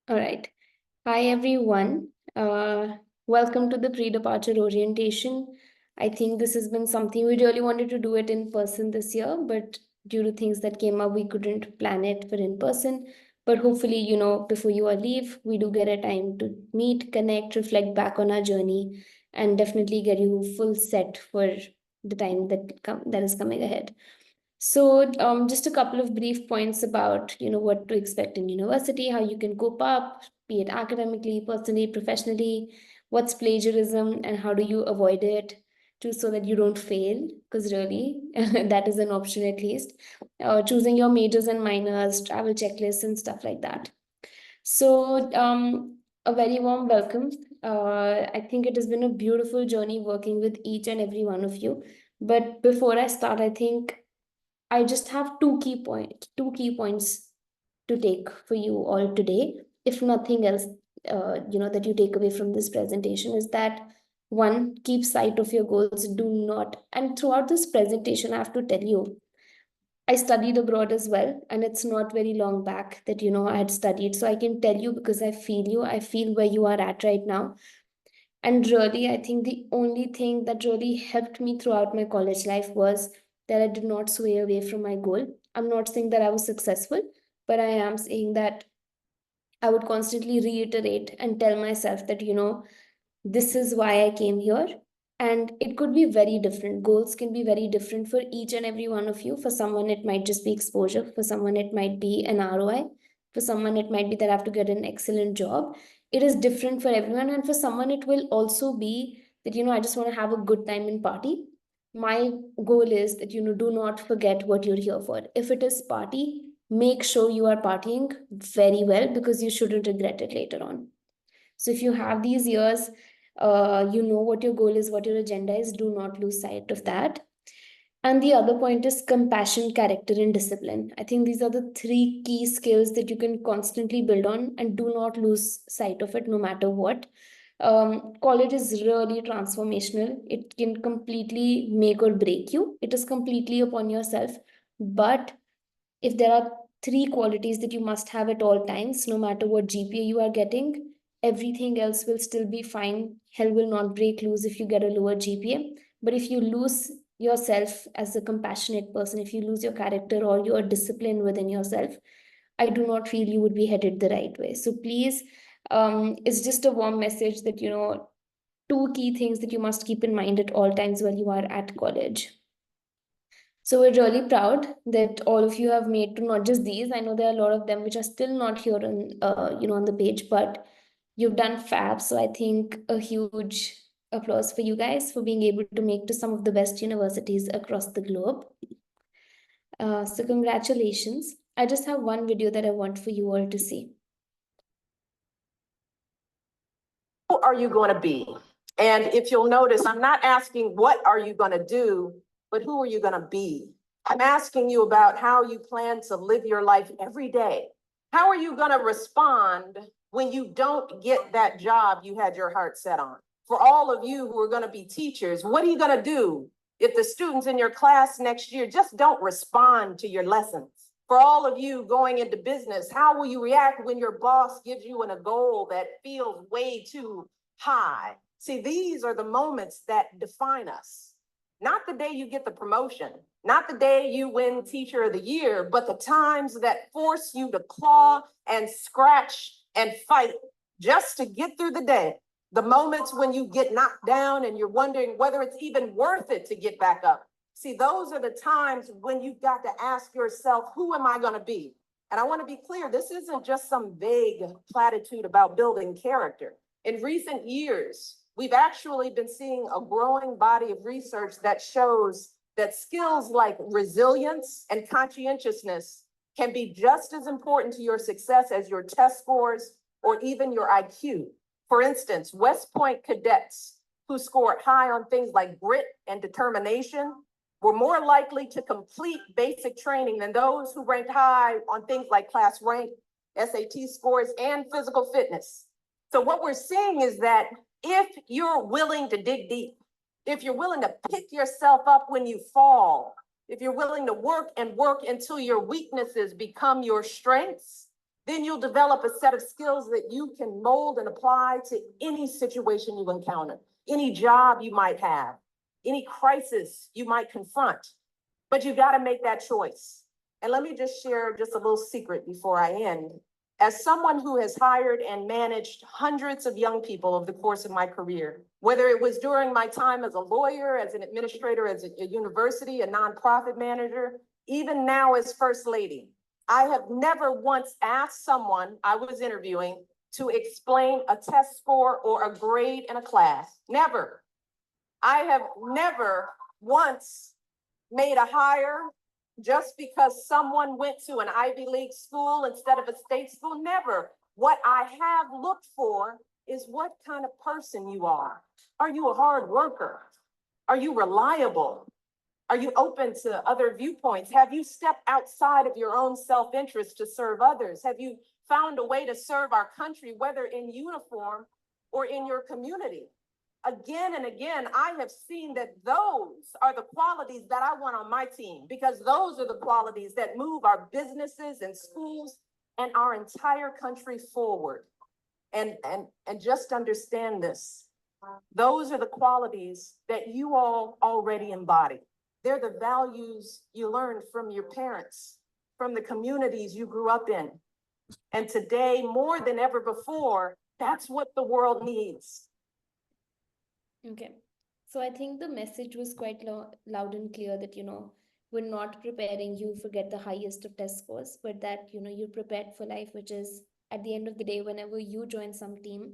All right. Hi, everyone. Welcome to the pre-departure orientation. I think this has been something we really wanted to do it in person this year, but due to things that came up, we couldn't plan it for in person. But hopefully, before you all leave, we do get a time to meet, connect, reflect back on our journey, and definitely get you full set for the time that is coming ahead. So, just a couple of brief points about, what to expect in university, how you can cope up, be it academically, personally, professionally, what's plagiarism, and how do you avoid it, to so that you don't fail, because really, that is an option at least. Choosing your majors and minors, travel checklists, and stuff like that. So, a very warm welcome. I think it has been a beautiful journey working with each and every one of you. But before I start, I think I just have two key points to take for you all today. If nothing else, that you take away from this presentation is that one, keep sight of your goals. Do not, and throughout this presentation, I have to tell you, I studied abroad as well, and it's not very long back that I had studied. So I can tell you because I feel you. I feel where you are at right now. And really, I think the only thing that really helped me throughout my college life was that I did not sway away from my goal. I'm not saying that I was successful, but I am saying that I would constantly reiterate and tell myself that, this is why I came here. And it could be very different. Goals can be very different for each and every one of you. For someone, it might just be exposure. For someone, it might be an ROI. For someone, it might be that I have to get an excellent job. It is different for everyone. And for someone, it will also be that, I just want to have a good time and party. My goal is that, do not forget what you're here for. If it is party, make sure you are partying very well because you shouldn't regret it later on. So if you have these years, you know what your goal is, what your agenda is, do not lose sight of that. And the other point is compassion, character, and discipline. I think these are the three key skills that you can constantly build on and do not lose sight of it no matter what. College is really transformational. It can completely make or break you. It is completely upon yourself. But if there are three qualities that you must have at all times, no matter what GPA you are getting, everything else will still be fine. Hell will not break loose if you get a lower GPA. But if you lose yourself as a compassionate person, if you lose your character or your discipline within yourself, I do not feel you would be headed the right way. So please, it's just a warm message that, two key things that you must keep in mind at all times while you are at college. So we're really proud that all of you have made to not just these. I know there are a lot of them which are still not here on on the page, but you've done fab. So I think a huge applause for you guys for being able to make to some of the best universities across the globe. So congratulations. I just have one video that I want for you all to see. Who are you going to be? And if you'll notice, I'm not asking what are you going to do, but who are you going to be? I'm asking you about how you plan to live your life every day. How are you going to respond when you don't get that job you had your heart set on? For all of you who are going to be teachers, what are you going to do if the students in your class next year just don't respond to your lessons? For all of you going into business, how will you react when your boss gives you a goal that feels way too high? See, these are the moments that define us. Not the day you get the promotion, not the day you win Teacher of the Year, but the times that force you to claw and scratch and fight just to get through the day. The moments when you get knocked down and you're wondering whether it's even worth it to get back up. See, those are the times when you've got to ask yourself, who am I going to be? And I want to be clear, this isn't just some vague platitude about building character. In recent years, we've actually been seeing a growing body of research that shows that skills like resilience and conscientiousness can be just as important to your success as your test scores or even your IQ. For instance, West Point cadets who scored high on things like grit and determination were more likely to complete basic training than those who ranked high on things like class rank, SAT scores, and physical fitness. So what we're seeing is that if you're willing to dig deep, if you're willing to pick yourself up when you fall, if you're willing to work and work until your weaknesses become your strengths, then you'll develop a set of skills that you can mold and apply to any situation you encounter, any job you might have, any crisis you might confront. But you got to make that choice. And let me just share just a little secret before I end. As someone who has hired and managed hundreds of young people over the course of my career, whether it was during my time as a lawyer, as an administrator, as a university, a nonprofit manager, even now as First Lady, I have never once asked someone I was interviewing to explain a test score or a grade in a class. Never. I have never once made a hire just because someone went to an Ivy League school instead of a state school. Never. What I have looked for is what kind of person you are. Are you a hard worker? Are you reliable? Are you open to other viewpoints? Have you stepped outside of your own self-interest to serve others? Have you found a way to serve our country, whether in uniform or in your community? Again and again, I have seen that those are the qualities that I want on my team, because those are the qualities that move our businesses and schools and our entire country forward. And just understand this. Those are the qualities that you all already embody. They're the values you learned from your parents, from the communities you grew up in. And today, more than ever before, that's what the world needs. Okay. So I think the message was quite loud and clear that, we're not preparing you for get the highest of test scores, but that, you're prepared for life, which is at the end of the day, whenever you join some team,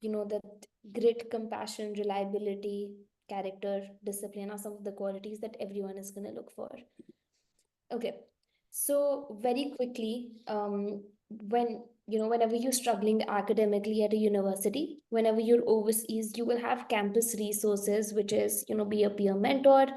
that grit, compassion, reliability, character, discipline are some of the qualities that everyone is going to look for. Okay. So very quickly, whenever you're struggling academically at a university, whenever you're overseas, you will have campus resources, which is, be a peer mentor,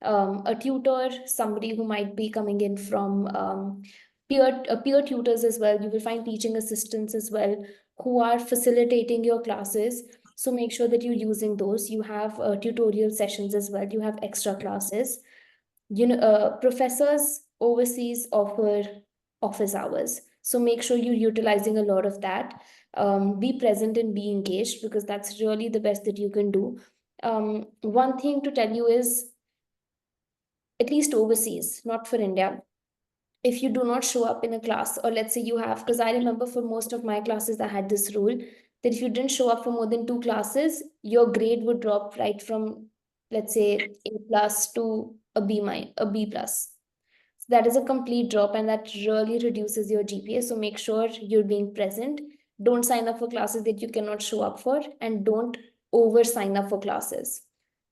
a tutor, somebody who might be coming in from peer tutors as well. You will find teaching assistants as well who are facilitating your classes. So make sure that you're using those. You have tutorial sessions as well. You have extra classes. Professors overseas offer office hours, so make sure you're utilizing a lot of that. Be present and be engaged, because that's really the best that you can do. One thing to tell you is, at least overseas, not for India, if you do not show up in a class, or let's say you have, because I remember for most of my classes I had this rule that if you didn't show up for more than 2 classes, your grade would drop right from, let's say, A plus to a B plus. So that is a complete drop, and that really reduces your GPA. So make sure you're being present. Don't sign up for classes that you cannot show up for, and don't over sign up for classes.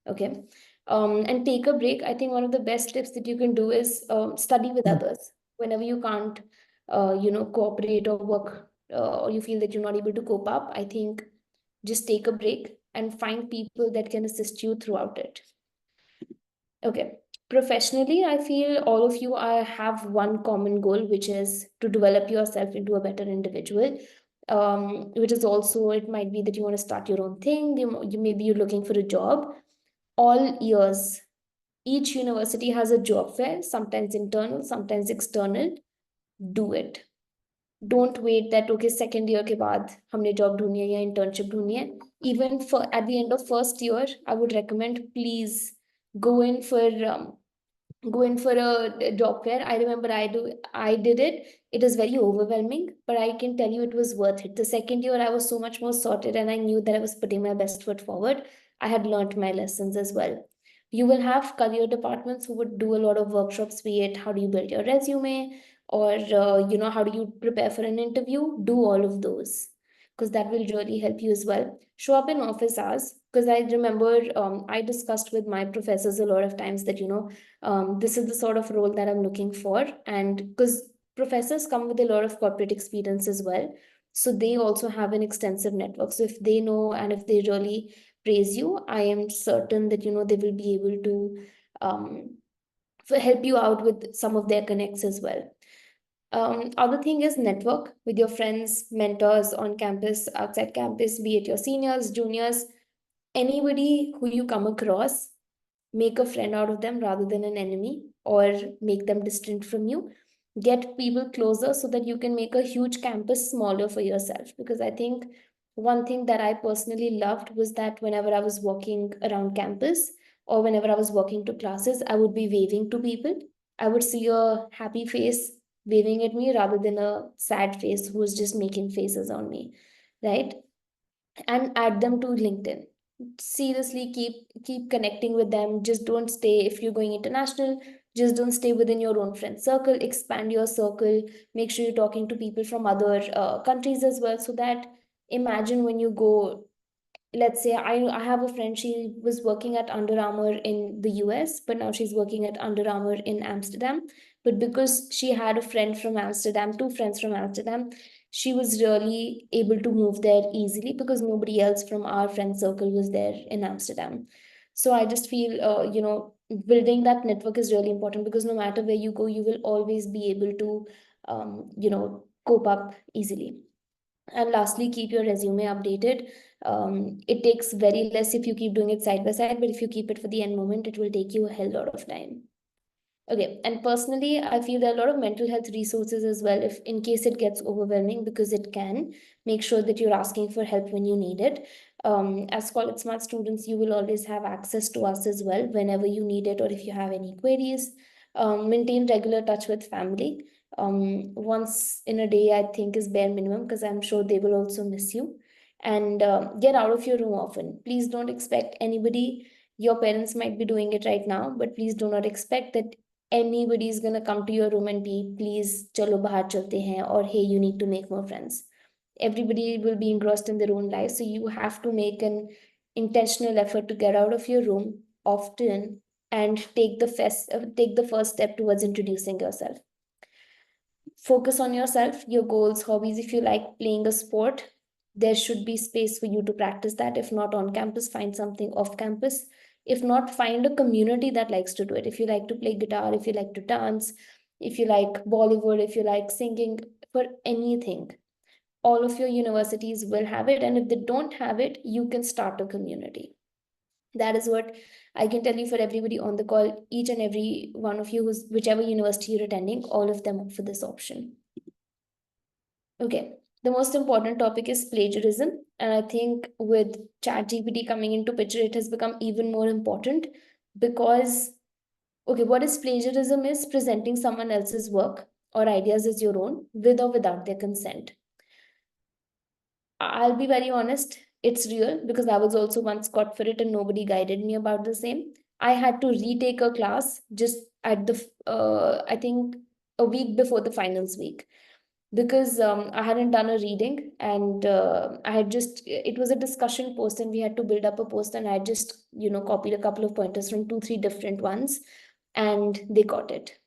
Okay. And take a break. I think one of the best tips that you can do is study with others. Whenever you can't, cooperate or work, or you feel that you're not able to cope up, I think just take a break and find people that can assist you throughout it. Okay. Professionally, I feel all of you have one common goal, which is to develop yourself into a better individual. Which is also, it might be that you want to start your own thing. Maybe you're looking for a job. All years, each university has a job fair, sometimes internal, sometimes external. Do it. Don't wait that, okay, second year के बाद हमने job ढूंढनी है या internship ढूंढनी है. Even for at the end of first year, I would recommend, please go in for a job fair. I remember I did it. It is very overwhelming, but I can tell you it was worth it. The second year I was so much more sorted, and I knew that I was putting my best foot forward. I had learned my lessons as well. You will have career departments who would do a lot of workshops, be it how do you build your resume, or how do you prepare for an interview. Do all of those, because that will really help you as well. Show up in office hours, because I remember I discussed with my professors a lot of times that this is the sort of role that I'm looking for. And because professors come with a lot of corporate experience as well, so they also have an extensive network. So if they know and if they really praise you, I am certain that they will be able to help you out with some of their connects as well. Other thing is network with your friends, mentors on campus, outside campus, be it your seniors, juniors, anybody who you come across. Make a friend out of them rather than an enemy, or make them distant from you. get people closer so that you can make a huge campus smaller for yourself. Because I think one thing that I personally loved was that whenever I was walking around campus or whenever I was walking to classes, I would be waving to people. I would see a happy face waving at me rather than a sad face who was just making faces on me, right? And add them to LinkedIn. Seriously, keep connecting with them. Just don't stay, if you're going international, just don't stay within your own friend circle. Expand your circle. Make sure you're talking to people from other countries as well, so that imagine when you go, let's say I have a friend, she was working at Under Armour in the US, but now she's working at Under Armour in Amsterdam. But because she had a friend from Amsterdam, two friends from Amsterdam, she was really able to move there easily because nobody else from our friend circle was there in Amsterdam. So I just feel, building that network is really important, because no matter where you go, you will always be able to, cope up easily. And lastly, keep your resume updated. It takes very less if you keep doing it side by side, but if you keep it for the end moment, it will take you a hell lot of time. Okay, and personally, I feel there are a lot of mental health resources as well, if in case it gets overwhelming, because it can. Make sure that you're asking for help when you need it. As College Smart students, you will always have access to us as well whenever you need it, or if you have any queries. Maintain regular touch with family. Once in a day, I think, is bare minimum, because I'm sure they will also miss you. And get out of your room often. Please don't expect anybody. Your parents might be doing it right now, but please do not expect that anybody is going to come to your room and be, please chalo bahar chalte hain, or hey, you need to make more friends. Everybody will be engrossed in their own life, so you have to make an intentional effort to get out of your room often and take the first step towards introducing yourself. Focus on yourself, your goals, hobbies. If you like playing a sport, there should be space for you to practice that. If not on campus, find something off campus. If not, find a community that likes to do it. If you like to play guitar, if you like to dance, if you like Bollywood, if you like singing, for anything, all of your universities will have it. And if they don't have it, you can start a community. That is what I can tell you for everybody on the call. Each and every one of you, who's whichever university you're attending, all of them opt for this option. Okay. The most important topic is plagiarism. And I think with ChatGPT coming into picture, it has become even more important, because, okay, what is plagiarism is presenting someone else's work or ideas as your own with or without their consent. I'll be very honest, it's real, because I was also once caught for it and nobody guided me about the same. I had to retake a class just at I think a week before the finals week, because I hadn't done a reading, and it was a discussion post and we had to build up a post, and I just, copied a couple of pointers from two, three different ones, and they got it.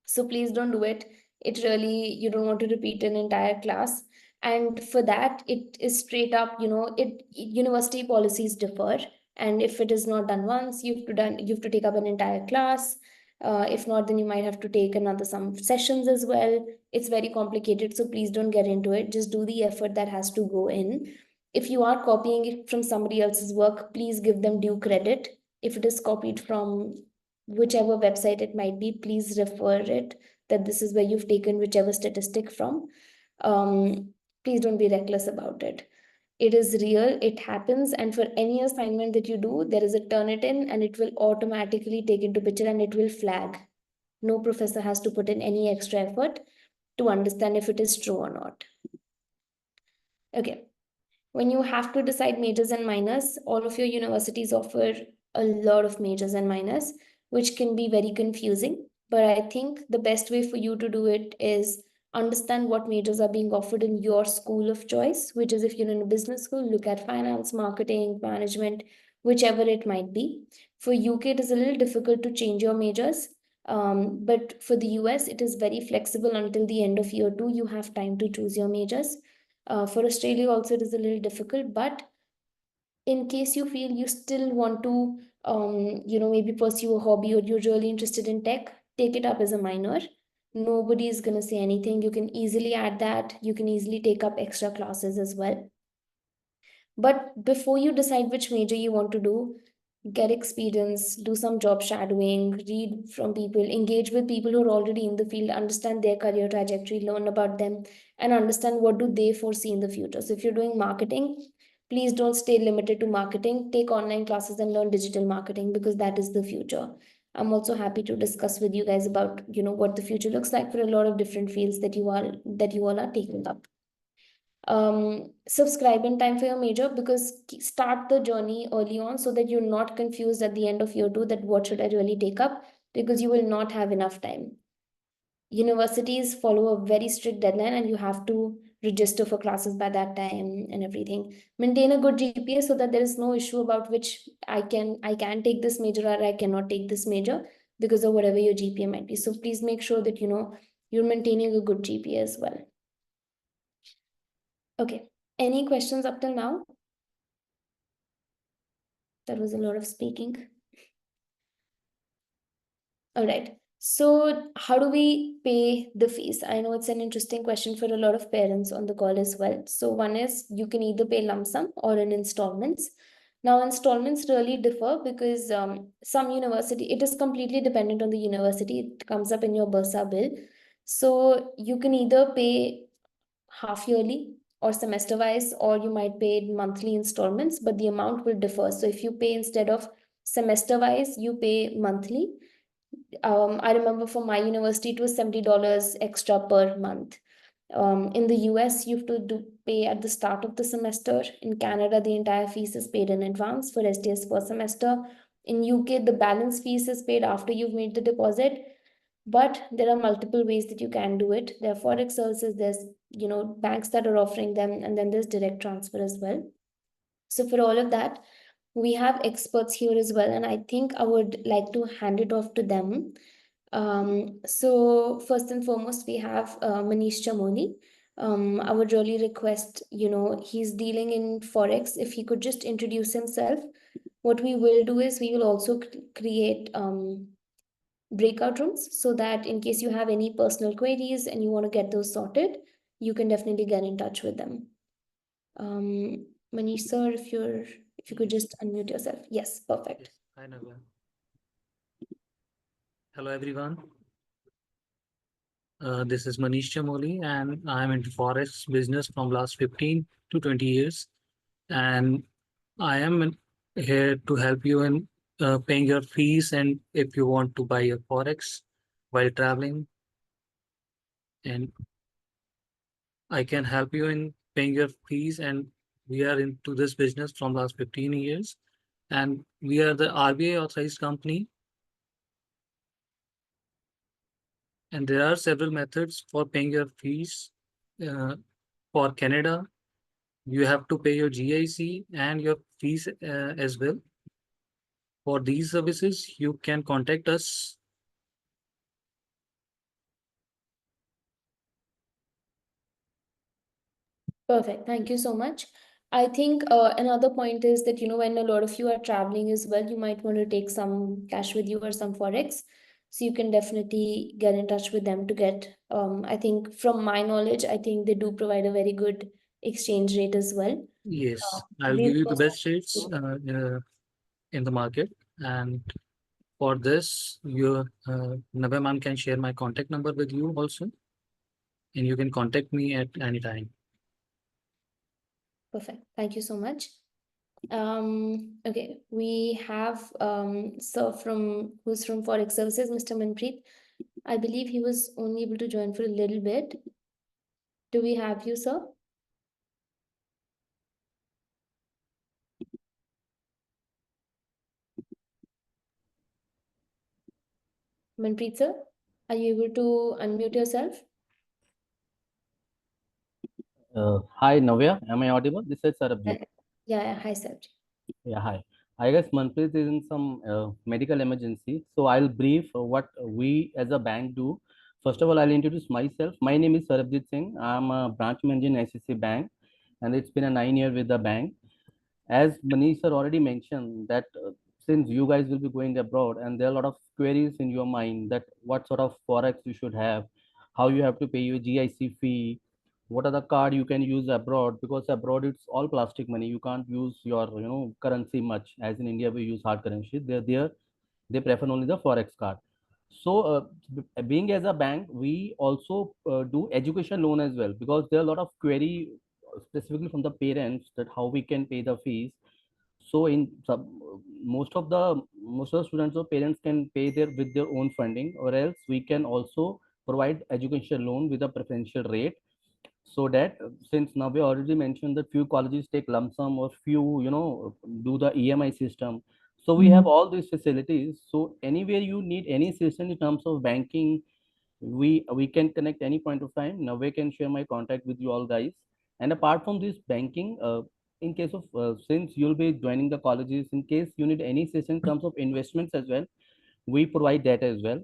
So please don't do it. It really, you don't want to repeat an entire class. And for that, it is straight up, university policies differ. And if it is not done once, you have to take up an entire class. If not, then you might have to take another some sessions as well. It's very complicated, so please don't get into it. Just do the effort that has to go in. If you are copying it from somebody else's work, please give them due credit. If it is copied from whichever website it might be, please refer it that this is where you've taken whichever statistic from. Please don't be reckless about it. It is real, it happens, and for any assignment that you do, there is a Turnitin, and it will automatically take into picture and it will flag. No professor has to put in any extra effort to understand if it is true or not. Okay. When you have to decide majors and minors, all of your universities offer a lot of majors and minors, which can be very confusing. But I think the best way for you to do it is understand what majors are being offered in your school of choice, which is, if you're in a business school, look at finance, marketing, management, whichever it might be. For UK, it is a little difficult to change your majors. But for the US, it is very flexible. Until the end of year 2, you have time to choose your majors. For Australia also it is a little difficult, but in case you feel you still want to, maybe pursue a hobby, or you're really interested in tech, take it up as a minor. Nobody is going to say anything. You can easily add that. You can easily take up extra classes as well. But before you decide which major you want to do, get experience, do some job shadowing, read from people, engage with people who are already in the field, understand their career trajectory, learn about them, and understand what do they foresee in the future. So if you're doing marketing, please don't stay limited to marketing. Take online classes and learn digital marketing, because that is the future. I'm also happy to discuss with you guys about, what the future looks like for a lot of different fields that you all are taking up. Subscribe in time for your major, because start the journey early on so that you're not confused at the end of year 2 that what should I really take up, because you will not have enough time. Universities follow a very strict deadline and you have to register for classes by that time and everything. Maintain a good GPA so that there is no issue about which I can take this major or I cannot take this major because of whatever your GPA might be. So please make sure that you're maintaining a good GPA as well. Okay. Any questions up till now? That was a lot of speaking. All right. So, how do we pay the fees? I know it's an interesting question for a lot of parents on the call as well. So, one is you can either pay lump sum or in installments. Now, installments really differ because some university, it is completely dependent on the university. It comes up in your bursa bill. So, you can either pay half yearly or semester wise, or you might pay it monthly installments, but the amount will differ. So, if you pay instead of semester wise, you pay monthly. I remember for my university, it was $70 extra per month. In the US, you have to pay at the start of the semester. In Canada, the entire fees is paid in advance for STS first semester. In UK, the balance fees is paid after you've made the deposit. But there are multiple ways that you can do it. There are forex services, there's banks that are offering them, and then there's direct transfer as well. So for all of that, we have experts here as well, and I think I would like to hand it off to them. So first and foremost, we have Manish Chamoli. I would really request, he's dealing in Forex. If he could just introduce himself. What we will do is we will also create breakout rooms so that in case you have any personal queries and you want to get those sorted, you can definitely get in touch with them. Manish sir, if you could just unmute yourself. Yes, perfect. Yes. Hi, Navya. Hello, everyone. This is Manish Chamoli, and I'm into forex business from last 15 to 20 years. And I am here to help you in paying your fees and if you want to buy your forex while traveling. And I can help you in paying your fees. And we are into this business from last 15 years. And we are the RBI authorized company. And there are several methods for paying your fees. For Canada, you have to pay your GIC and your fees as well. For these services, you can contact us. Perfect. Thank you so much. I think another point is that, when a lot of you are traveling as well, you might want to take some cash with you or some Forex. So you can definitely get in touch with them to get, I think from my knowledge, I think they do provide a very good exchange rate as well. Yes, I'll We'll give you the also- best rates in the market. And for this, your Nabha ma'am can share my contact number with you also. And you can contact me at any time. Perfect. Thank you so much. Okay, we have sir who's from Forex Services, Mr. Manpreet. I believe he was only able to join for a little bit. Do we have you, sir? Manpreet sir, are you able to unmute yourself? Hi, Navya. Am I audible? This is Uh, Sarabjit. yeah, hi, sir. Yeah, hi. I guess Manpreet is in some medical emergency. So I'll brief what we as a bank do. First of all, I'll introduce myself. My name is Sarabjit Singh. I'm a branch manager in ICC Bank, and it's been a 9 year with the bank. As Manish sir already mentioned that since you guys will be going abroad and there are a lot of queries in your mind that what sort of forex you should have, how you have to pay your GIC fee, what are the card you can use abroad, because abroad it's all plastic money. You can't use your currency much. As in India we use hard currency. They're there, they prefer only the forex card. So being as a bank, we also do education loan as well, because there are a lot of query specifically from the parents that how we can pay the fees. So in most of the students or parents can pay their with their own funding, or else we can also provide education loan with a preferential rate. So that since now we already mentioned that few colleges take lump sum, or few do the EMI system. So we have all these facilities. So anywhere you need any assistance in terms of banking, we can connect any point of time. Now we can share my contact with you all guys. And apart from this banking, in case of since you'll be joining the colleges, in case you need any assistance in terms of investments as well, we provide that as well.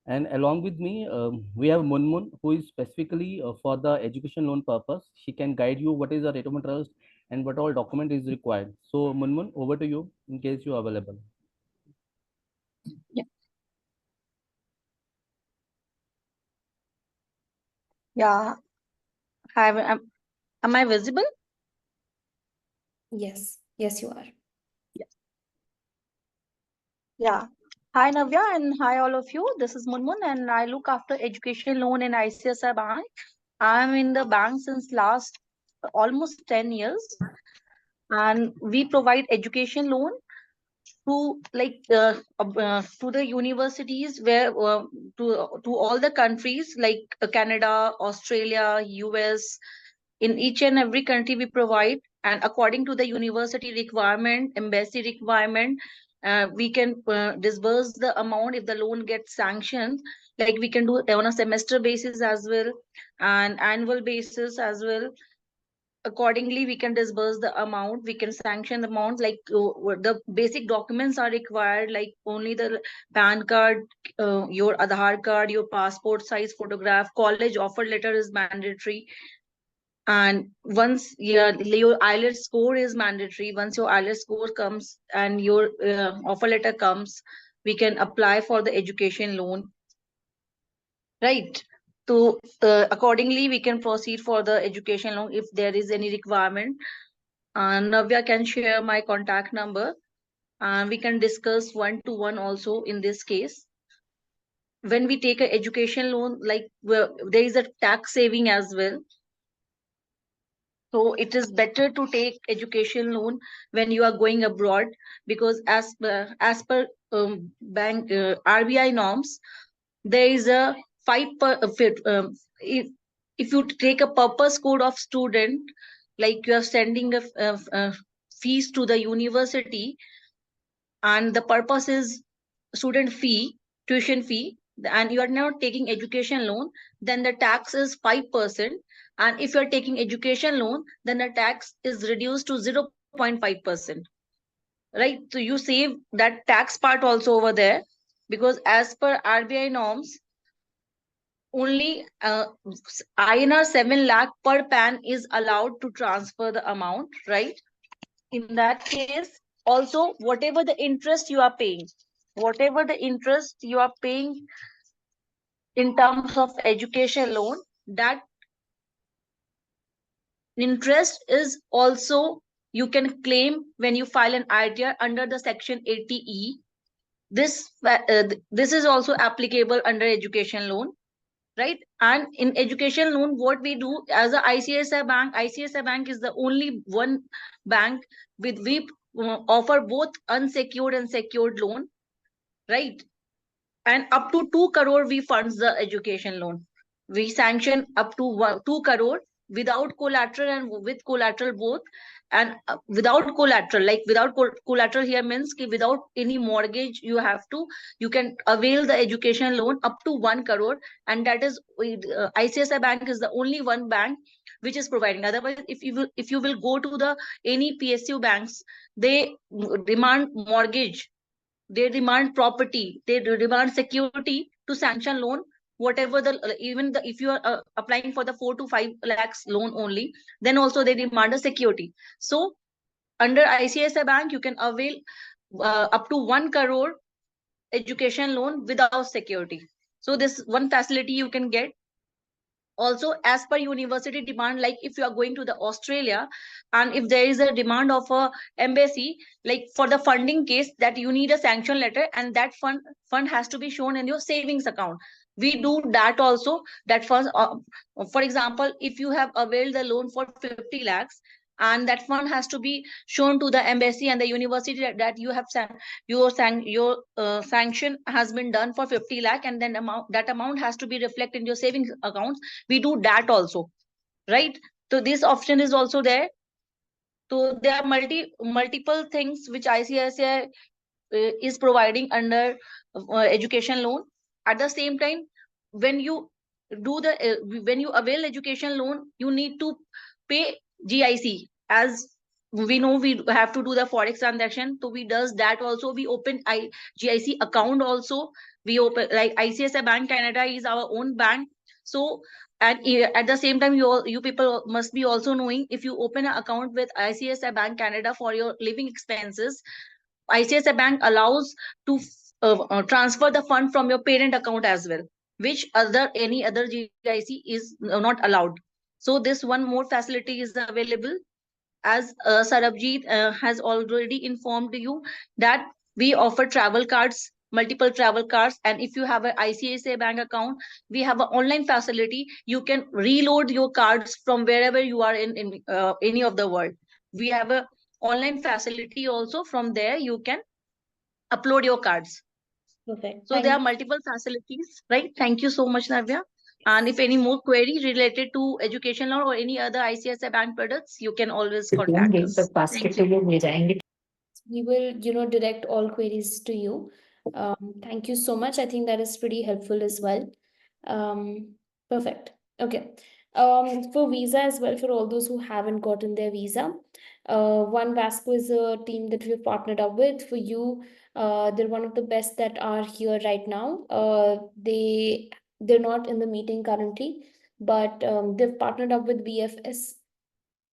And along with me, we have Munmun, who is specifically for the education loan purpose. She can guide you what is the rate of interest and what all document is required. So Munmun, over to you in case you are available. Yeah. Yeah. Hi, am I visible? Yes, yes, you are. Yes. Yeah. Hi, Navya, and hi, all of you. This is Munmun, and I look after education loan in ICICI Bank. I'm in the bank since last almost 10 years, and we provide education loan to to the universities where to all the countries like Canada, Australia, US. In each and every country we provide, and according to the university requirement, embassy requirement, we can disburse the amount if the loan gets sanctioned. Like we can do on a semester basis as well, and annual basis as well. Accordingly we can disburse the amount, we can sanction the amount. Like the basic documents are required, like only the PAN card, your Aadhaar card, your passport size photograph, college offer letter is mandatory. And once your IELTS score is mandatory, once your IELTS score comes and your offer letter comes, we can apply for the education loan, right? So accordingly we can proceed for the education loan if there is any requirement. Navya can share my contact number, and we can discuss one-to-one also in this case. When we take an education loan, like there is a tax saving as well. So it is better to take education loan when you are going abroad, because as per bank RBI norms, there is a if you take a purpose code of student, like you are sending a fees to the university, and the purpose is student fee, tuition fee, and you are not taking education loan, then the tax is 5%. And if you are taking education loan, then the tax is reduced to 0.5%. Right? So you save that tax part also over there, because as per RBI norms, only INR 7 lakh per PAN is allowed to transfer the amount, right? In that case, also whatever the interest you are paying, whatever the interest you are paying in terms of education loan, that interest is also you can claim when you file an ITR under the section 80E. This is also applicable under education loan, right? And in education loan, what we do as a ICICI Bank is the only one bank with we offer both unsecured and secured loan, right? And up to 2 crore we funds the education loan. We sanction up to 2 crore without collateral and with collateral both. And without collateral, like without collateral here means without any mortgage, you can avail the education loan up to 1 crore. And that is ICICI Bank is the only one bank which is providing. Otherwise, if you will go to the any PSU banks, they demand mortgage, they demand property, they demand security to sanction loan. Whatever the even the if you are applying for the 4 to 5 lakhs loan only, then also they demand a security. So under ICICI Bank you can avail up to 1 crore education loan without security. So this one facility you can get. Also, as per university demand, like if you are going to the Australia, and if there is a demand of a embassy, like for the funding case, that you need a sanction letter, and that fund has to be shown in your savings account. We do that also. That first, for example, if you have availed the loan for 50 lakhs, and that fund has to be shown to the embassy and the university that you have your sanction has been done for 50 lakh, and then that amount has to be reflected in your savings accounts. We do that also, right? So this option is also there. So there are multiple things which ICICI is providing under education loan. At the same time, when you when you avail education loan, you need to pay GIC. As we know, we have to do the forex transaction, so we does that also. We open GIC account also. We open, like ICICI Bank Canada is our own bank. So, and at the same time, you people must be also knowing, if you open an account with ICICI Bank Canada for your living expenses, ICICI Bank allows to transfer the fund from your parent account as well, which any other GIC is not allowed. So this one more facility is available. As Sarabjit has already informed you, that we offer travel cards, multiple travel cards, and if you have an ICICI Bank account, we have an online facility. You can reload your cards from wherever you are in any of the world. We have a online facility also. From there you can upload your cards. Perfect. So there are multiple facilities, right? Thank you so much, Navya. And if any more query related to education loan or any other ICICI bank products, you can always contact us. Thank you. We will, direct all queries to you. Thank you so much. I think that is pretty helpful as well. Perfect. Okay. For visa as well, for all those who haven't gotten their visa, One Vasco is a team that we've partnered up with. For you, they're one of the best that are here right now. They're not in the meeting currently, but they've partnered up with VFS,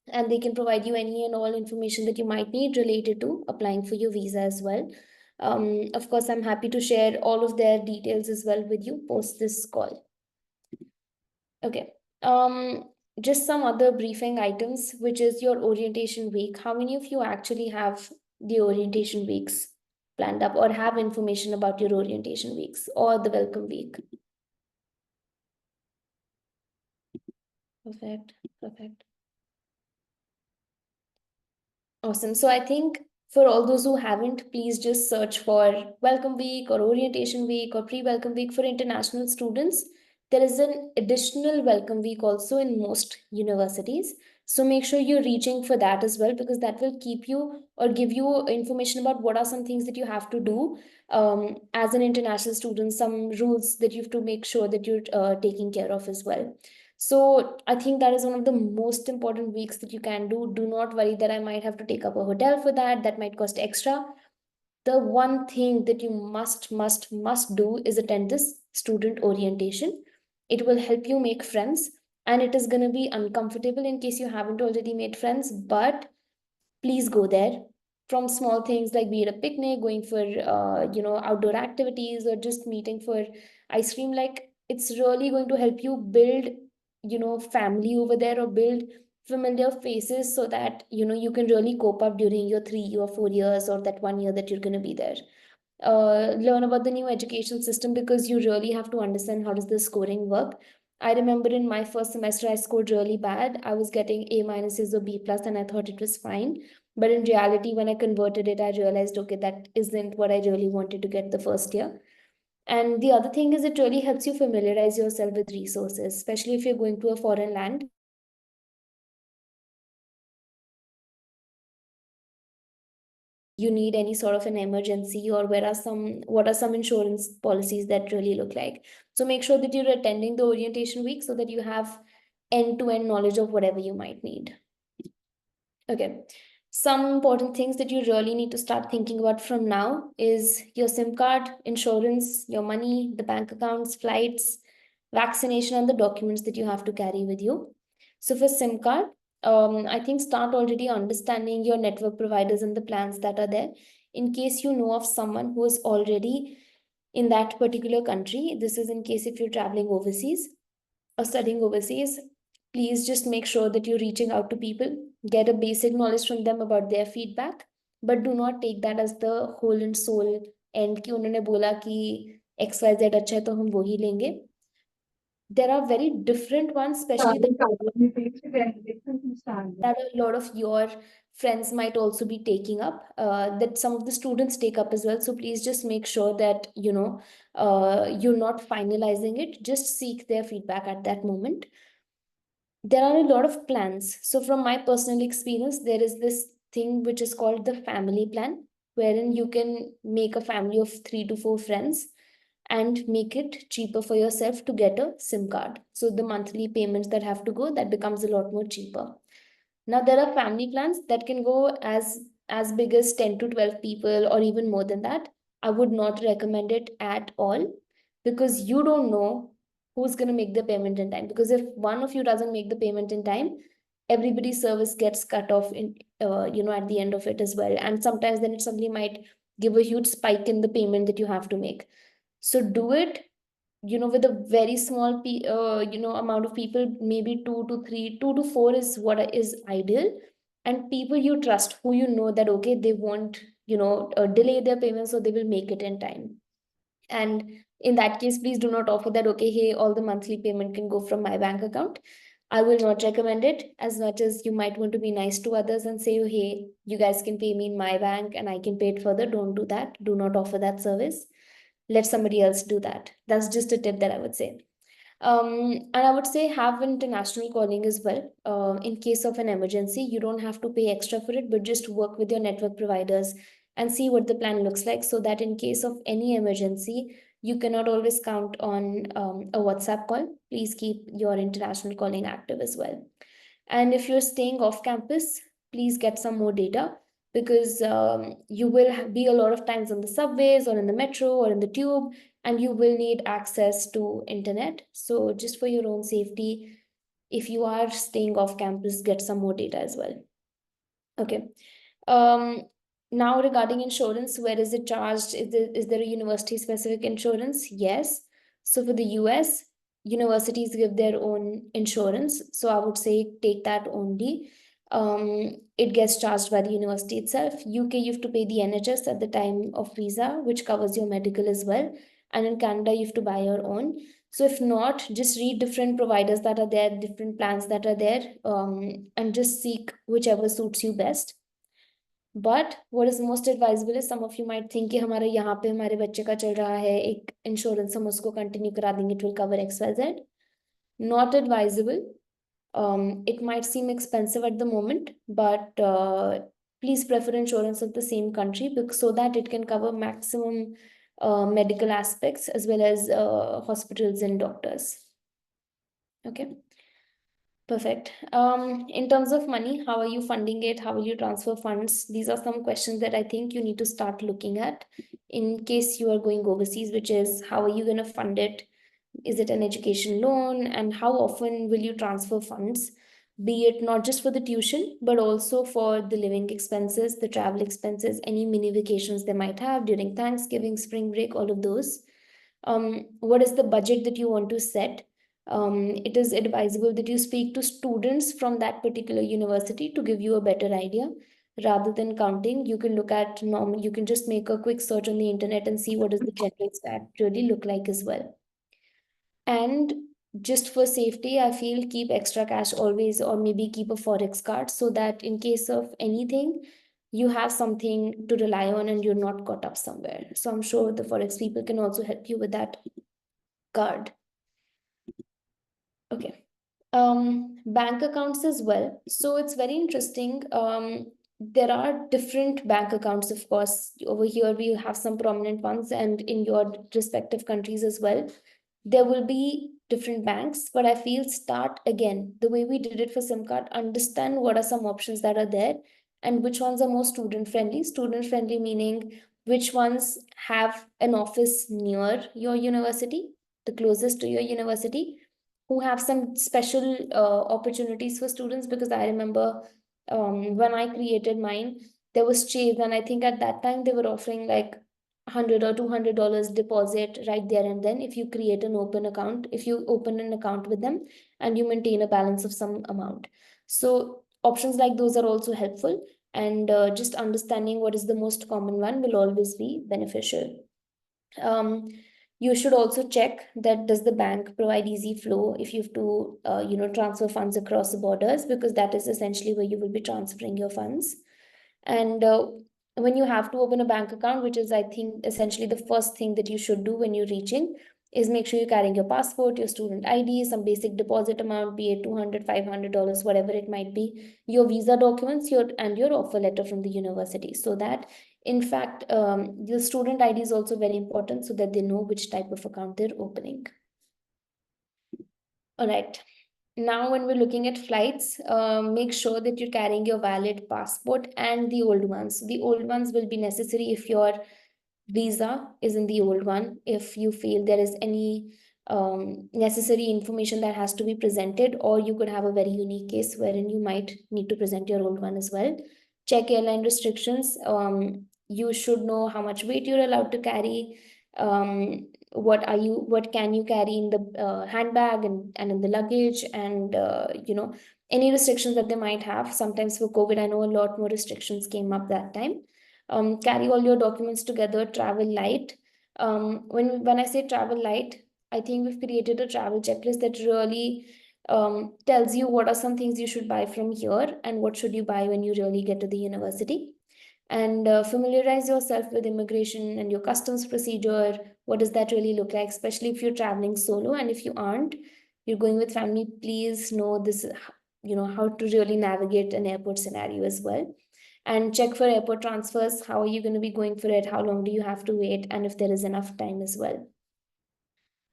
and they can provide you any and all information that you might need related to applying for your visa as well. Of course, I'm happy to share all of their details as well with you post this call. Okay. Just some other briefing items, which is your orientation week. How many of you actually have the orientation weeks planned up or have information about your orientation weeks or the welcome week? Perfect. Perfect. Awesome. So I think for all those who haven't, please just search for Welcome Week or Orientation Week or Pre-Welcome Week for international students. There is an additional Welcome Week also in most universities. So make sure you're reaching for that as well, because that will keep you or give you information about what are some things that you have to do as an international student, some rules that you have to make sure that you're taking care of as well. So I think that is one of the most important weeks that you can do. Do not worry that I might have to take up a hotel for that. That might cost extra. The one thing that you must do is attend this student orientation. It will help you make friends, and it is going to be uncomfortable in case you haven't already made friends, but please go there. From small things like be it a picnic, going for outdoor activities, or just meeting for ice cream, like it's really going to help you build family over there, or build familiar faces, so that you can really cope up during your 3 or 4 years or that 1 year that you're going to be there. Learn about the new education system, because you really have to understand how does the scoring work. I remember in my first semester I scored really bad. I was getting A minuses or B plus, and I thought it was fine. But in reality, when I converted it, I realized, okay, that isn't what I really wanted to get the first year. And the other thing is, it really helps you familiarize yourself with resources, especially if you're going to a foreign land. You need any sort of an emergency, or what are some insurance policies that really look like. So make sure that you're attending the orientation week so that you have end-to-end knowledge of whatever you might need. Okay. Some important things that you really need to start thinking about from now is your SIM card, insurance, your money, the bank accounts, flights, vaccination, and the documents that you have to carry with you. So for SIM card, I think start already understanding your network providers and the plans that are there. In case you know of someone who is already in that particular country, this is in case if you're traveling overseas, or studying overseas, please just make sure that you're reaching out to people, get a basic knowledge from them about their feedback, but do not take that as the whole and soul end कि उन्होंने बोला कि XYZ अच्छा है तो हम वो ही लेंगे. There are very different ones, especially that a lot of your friends might also be taking up, that some of the students take up as well. So please just make sure that you're not finalizing it. Just seek their feedback at that moment. There are a lot of plans. So from my personal experience, there is this thing which is called the family plan, wherein you can make a family of 3 to 4 friends and make it cheaper for yourself to get a SIM card. So the monthly payments that have to go, that becomes a lot more cheaper. Now there are family plans that can go as big as 10 to 12 people or even more than that. I would not recommend it at all, because you don't know who's going to make the payment in time. Because if one of you doesn't make the payment in time, everybody's service gets cut off in at the end of it as well. And sometimes then it suddenly might give a huge spike in the payment that you have to make. So do it with a very small amount of people, maybe 2 to 3, 2 to 4 is what is ideal. And people you trust, who you know that okay, they won't delay their payments, so they will make it in time. And in that case, please do not offer that okay, hey, all the monthly payment can go from my bank account. I will not recommend it. As much as you might want to be nice to others and say, hey, you guys can pay me in my bank and I can pay it further, don't do that. Do not offer that service. Let somebody else do that. That's just a tip that I would say. And I would say have international calling as well. In case of an emergency, you don't have to pay extra for it, but just work with your network providers and see what the plan looks like, so that in case of any emergency, you cannot always count on a WhatsApp call. Please keep your international calling active as well. And if you're staying off campus, please get some more data, because you will be a lot of times on the subways or in the metro or in the tube, and you will need access to internet. So just for your own safety, if you are staying off campus, get some more data as well. Okay. Now regarding insurance, where is it charged? Is there a university specific insurance? Yes. So for the US, universities give their own insurance. So I would say take that only. It gets charged by the university itself. UK, you have to pay the NHS at the time of visa, which covers your medical as well. And in Canada, you have to buy your own. So if not, just read different providers that are there, different plans that are there, and just seek whichever suits you best. But what is most advisable is, some of you might think कि हमारे यहाँ पे हमारे बच्चे का चल रहा है एक insurance, हम उसको continue करा देंगे, it will cover XYZ. Not advisable. It might seem expensive at the moment, but please prefer insurance of the same country, because so that it can cover maximum medical aspects as well as hospitals and doctors. Okay. Perfect. In terms of money, how are you funding it? How will you transfer funds? These are some questions that I think you need to start looking at in case you are going overseas, which is how are you going to fund it? Is it an education loan? And how often will you transfer funds? Be it not just for the tuition, but also for the living expenses, the travel expenses, any mini vacations they might have during Thanksgiving, spring break, all of those. What is the budget that you want to set? It is advisable that you speak to students from that particular university to give you a better idea. Rather than counting, you can look at normal, you can just make a quick search on the internet and see what does the general stat really look like as well. And just for safety, I feel keep extra cash always, or maybe keep a Forex card, so that in case of anything, you have something to rely on and you're not caught up somewhere. So I'm sure the Forex people can also help you with that card. Okay. Bank accounts as well. So it's very interesting. There are different bank accounts, of course. Over here, we have some prominent ones, and in your respective countries as well. There will be different banks, but I feel start again the way we did it for SIM card. Understand what are some options that are there and which ones are more student friendly. Student friendly meaning which ones have an office near your university, the closest to your university, who have some special opportunities for students. Because I remember when I created mine, there was Chase, and I think at that time they were offering like $100 or $200 deposit right there and then if you open an account with them and you maintain a balance of some amount. So options like those are also helpful, and just understanding what is the most common one will always be beneficial. um, you should also check that does the bank provide easy flow if you have to transfer funds across the borders, because that is essentially where you will be transferring your funds. And when you have to open a bank account, which is, I think, essentially the first thing that you should do when you're reaching, is make sure you're carrying your passport, your student ID, some basic deposit amount, be it $200, $500, whatever it might be, your visa documents, and your offer letter from the university. So that, in fact, the student ID is also very important so that they know which type of account they're opening. All right. Now, when we're looking at flights, make sure that you're carrying your valid passport and the old ones. The old ones will be necessary if your visa is in the old one. If you feel there is any necessary information that has to be presented, or you could have a very unique case wherein you might need to present your old one as well. Check airline restrictions. You should know how much weight you're allowed to carry. What can you carry in the handbag and in the luggage, and any restrictions that they might have. Sometimes for COVID, I know a lot more restrictions came up that time. Carry all your documents together, travel light. When I say travel light, I think we've created a travel checklist that really tells you what are some things you should buy from here and what should you buy when you really get to the university. And familiarize yourself with immigration and your customs procedure. What does that really look like, especially if you're traveling solo? And if you aren't, you're going with family, please know this, how to really navigate an airport scenario as well. And check for airport transfers. How are you going to be going for it? How long do you have to wait? And if there is enough time as well.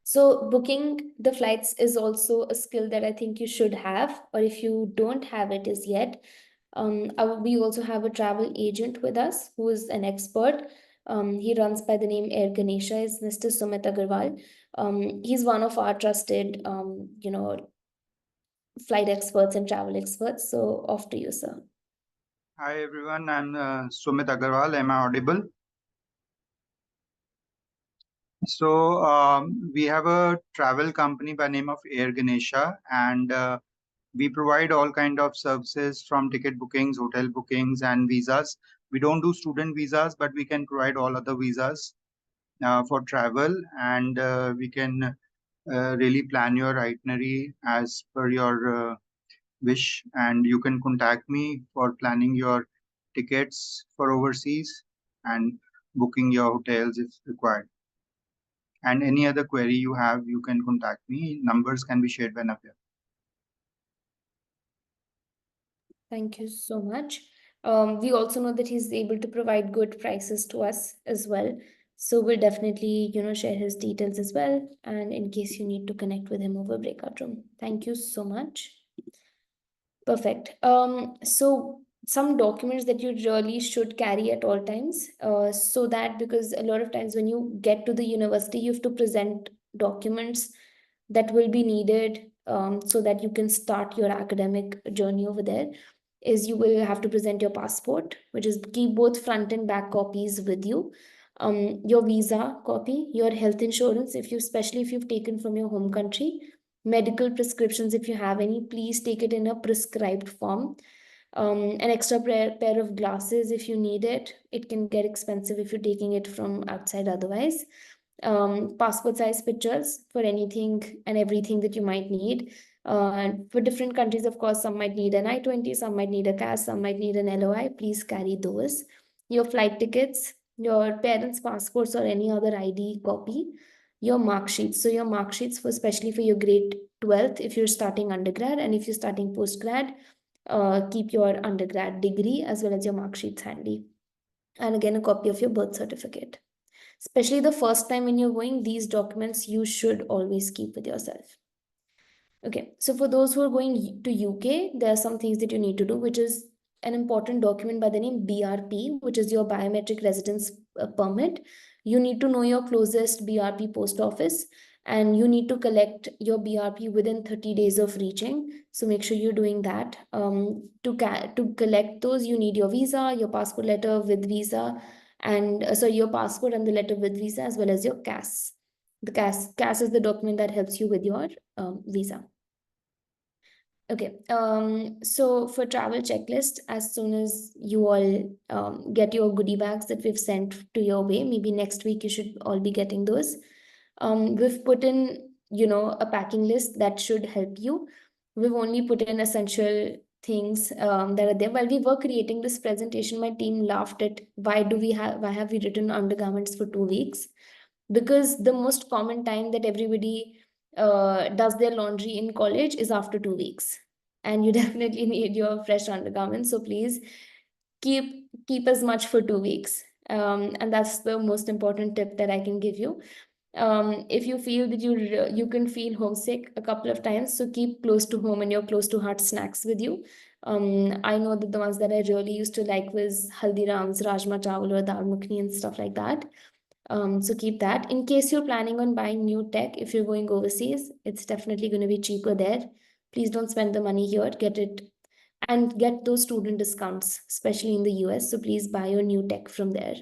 So booking the flights is also a skill that I think you should have, or if you don't have it as yet, we also have a travel agent with us who is an expert. He runs by the name Air Ganesha, is Mr. Sumit Agarwal. He's one of our trusted, flight experts and travel experts. So off to you, sir. Hi everyone, I'm Sumit Agarwal. Am I audible? So we have a travel company by name of Air Ganesha, and we provide all kind of services from ticket bookings, hotel bookings, and visas. We don't do student visas, but we can provide all other visas for travel, and we can really plan your itinerary as per your wish, and you can contact me for planning your tickets for overseas and booking your hotels if required. And any other query you have, you can contact me. Numbers can be shared by Navya. Thank you so much. We also know that he's able to provide good prices to us as well. So we'll definitely, share his details as well. And in case you need to connect with him over breakout room. Thank you so much. Perfect. So some documents that you really should carry at all times, so that, because a lot of times when you get to the university, you have to present documents that will be needed, so that you can start your academic journey over there. Is you will have to present your passport, which is keep both front and back copies with you. Your visa copy, your health insurance, especially if you've taken from your home country, medical prescriptions, if you have any, please take it in a prescribed form. An extra pair of glasses if you need it. It can get expensive if you're taking it from outside otherwise. Passport size pictures for anything and everything that you might need. For different countries, of course, some might need an I-20, some might need a CAS, some might need an LOI. Please carry those. Your flight tickets, your parents' passports or any other ID copy, your mark sheets. So your mark sheets for, especially for your grade 12th, if you're starting undergrad, and if you're starting postgrad, keep your undergrad degree as well as your mark sheets handy. And again, a copy of your birth certificate. Especially the first time when you're going, these documents you should always keep with yourself. Okay, so for those who are going to UK, there are some things that you need to do, which is an important document by the name BRP, which is your biometric residence permit. You need to know your closest BRP post office, and you need to collect your BRP within 30 days of reaching. So make sure you're doing that. To collect those, you need your visa, your passport letter with visa, and so your passport and the letter with visa, as well as your CAS. The CAS is the document that helps you with your visa. Okay, so for travel checklist, as soon as you all get your goodie bags that we've sent to your way, maybe next week you should all be getting those. We've put in, a packing list that should help you. We've only put in essential things that are there. While we were creating this presentation, my team laughed at why have we written undergarments for 2 weeks? Because the most common time that everybody does their laundry in college is after 2 weeks, and you definitely need your fresh undergarments. So please keep as much for 2 weeks, and that's the most important tip that I can give you. If you feel that you can feel homesick a couple of times, so keep close to home and your close to heart snacks with you. I know that the ones that I really used to like was Haldiram's Rajma Chawal or Dal Makhani and stuff like that. So keep that. In case you're planning on buying new tech, if you're going overseas, it's definitely going to be cheaper there. Please don't spend the money here. Get it and get those student discounts, especially in the US. So please buy your new tech from there.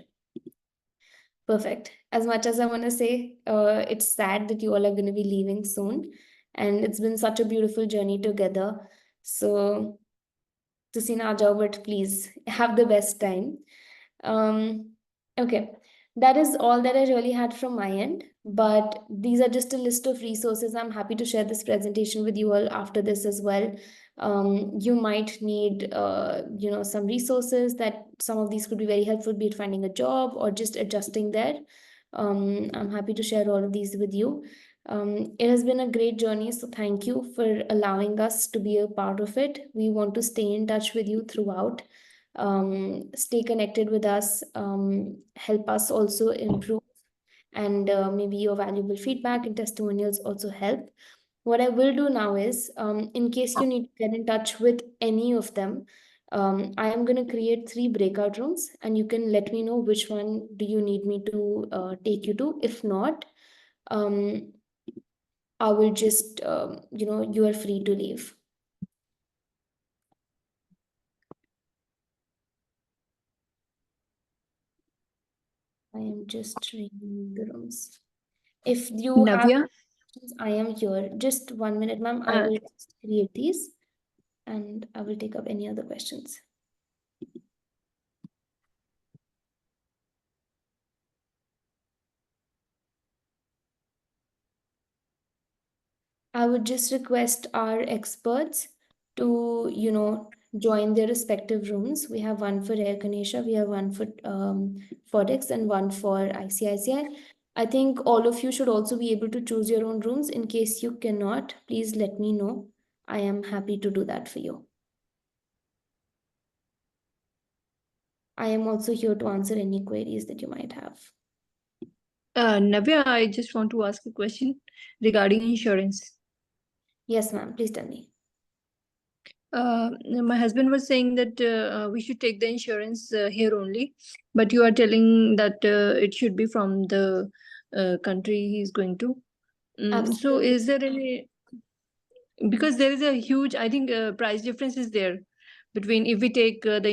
Perfect. As much as I want to say, it's sad that you all are going to be leaving soon. And it's been such a beautiful journey together. So, to na jao, but please have the best time. Okay, that is all that I really had from my end. But these are just a list of resources. I'm happy to share this presentation with you all after this as well. You might need, some resources that some of these could be very helpful, be it finding a job or just adjusting there. I'm happy to share all of these with you. It has been a great journey, so thank you for allowing us to be a part of it. We want to stay in touch with you throughout. Stay connected with us, help us also improve, and maybe your valuable feedback and testimonials also help. What I will do now is, in case you need to get in touch with any of them, I am going to create 3 breakout rooms, and you can let me know which one do you need me to take you to. If not, um, I will just, you are free to leave. I am just reading the rooms. If you have Navya, questions, I am here. Just 1 minute, ma'am. I will just create these and I will take up any other questions. I would just request our experts to, join their respective rooms. We have one for Air Ganesha, we have one for Forex, and one for ICICI. I think all of you should also be able to choose your own rooms. In case you cannot, please let me know. I am happy to do that for you. I am also here to answer any queries that you might have. Navya, I just want to ask a question regarding insurance. Yes, ma'am. Please tell me. My husband was saying that we should take the insurance here only, but you are telling that it should be from the country he's going to. So Absolutely. is there any, because there is a huge, I think, price difference is there between if we take the